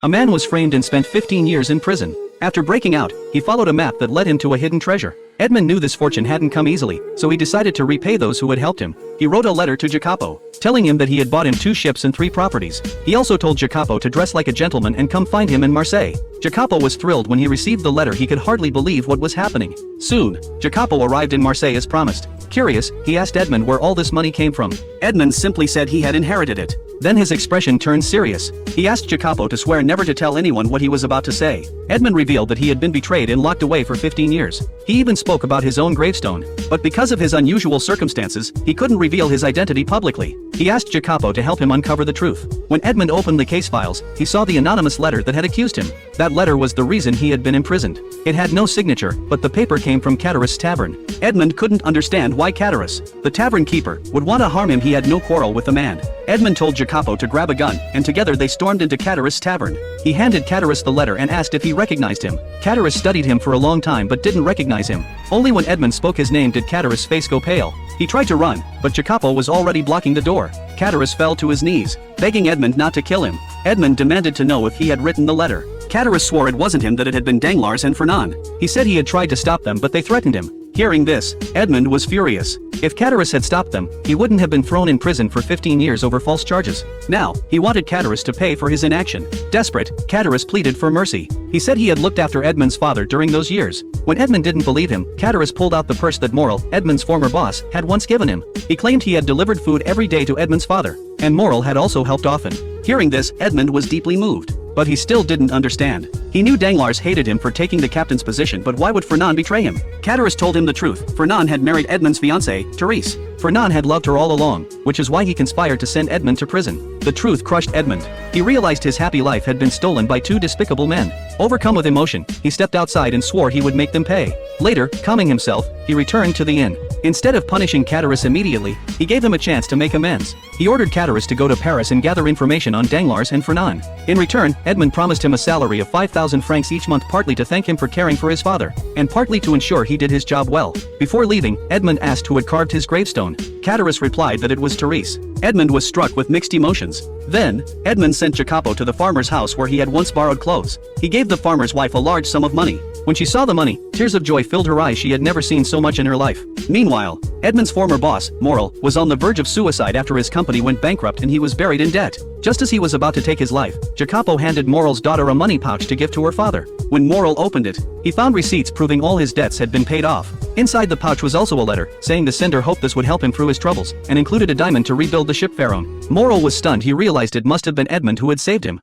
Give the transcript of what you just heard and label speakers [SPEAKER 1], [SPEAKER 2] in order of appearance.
[SPEAKER 1] A man was framed and spent 15 years in prison. After breaking out, he followed a map that led him to a hidden treasure. Edmund knew this fortune hadn't come easily, so he decided to repay those who had helped him. He wrote a letter to Jacopo, telling him that he had bought him 2 ships and 3 properties. He also told Jacopo to dress like a gentleman and come find him in Marseille. Jacopo was thrilled when he received the letter. He could hardly believe what was happening. Soon, Jacopo arrived in Marseille as promised. Curious, he asked Edmund where all this money came from. Edmund simply said he had inherited it. Then his expression turned serious. He asked Jacopo to swear never to tell anyone what he was about to say. Edmund revealed that he had been betrayed and locked away for 15 years. He even spoke about his own gravestone. But because of his unusual circumstances, he couldn't reveal his identity publicly. He asked Jacopo to help him uncover the truth. When Edmund opened the case files, he saw the anonymous letter that had accused him. That letter was the reason he had been imprisoned. It had no signature, but the paper came from Catullus' tavern. Edmund couldn't understand why Catullus, the tavern keeper, would want to harm him. He had no quarrel with the man. Edmund told Jacopo to grab a gun, and together they stormed into Catullus' tavern. He handed Catullus the letter and asked if he recognized him. Catullus studied him for a long time but didn't recognize him. Only when Edmund spoke his name did Catullus' face go pale. He tried to run, but Jacopo was already blocking the door. Catullus fell to his knees, begging Edmund not to kill him. Edmund demanded to know if he had written the letter. Catullus swore it wasn't him, that it had been Danglars and Fernand. He said he had tried to stop them but they threatened him. Hearing this, Edmund was furious. If Catullus had stopped them, he wouldn't have been thrown in prison for 15 years over false charges. Now, he wanted Catullus to pay for his inaction. Desperate, Catullus pleaded for mercy. He said he had looked after Edmund's father during those years. When Edmund didn't believe him, Catullus pulled out the purse that Morel, Edmund's former boss, had once given him. He claimed he had delivered food every day to Edmund's father, and Morel had also helped often. Hearing this, Edmund was deeply moved. But he still didn't understand. He knew Danglars hated him for taking the captain's position, but why would Fernand betray him? Catullus told him the truth. Fernand had married Edmund's fiancée, Therese. Fernand had loved her all along, which is why he conspired to send Edmund to prison. The truth crushed Edmund. He realized his happy life had been stolen by 2 despicable men. Overcome with emotion, he stepped outside and swore he would make them pay. Later, calming himself, he returned to the inn. Instead of punishing Catullus immediately, he gave him a chance to make amends. He ordered Catullus to go to Paris and gather information on Danglars and Fernand. In return, Edmund promised him a salary of 5,000 francs each month, partly to thank him for caring for his father, and partly to ensure he did his job well. Before leaving, Edmund asked who had carved his gravestone. Catullus replied that it was Therese. Edmund was struck with mixed emotions. Then, Edmund sent Jacopo to the farmer's house where he had once borrowed clothes. He gave the farmer's wife a large sum of money. When she saw the money, tears of joy filled her eyes. She had never seen so much in her life. Meanwhile, Edmund's former boss, Morel, was on the verge of suicide after his company went bankrupt and he was buried in debt. Just as he was about to take his life, Jacopo handed Morel's daughter a money pouch to give to her father. When Morel opened it, he found receipts proving all his debts had been paid off. Inside the pouch was also a letter, saying the sender hoped this would help him through his troubles, and included a diamond to rebuild the ship Pharaon. Morel was stunned. He realized it must have been Edmund who had saved him.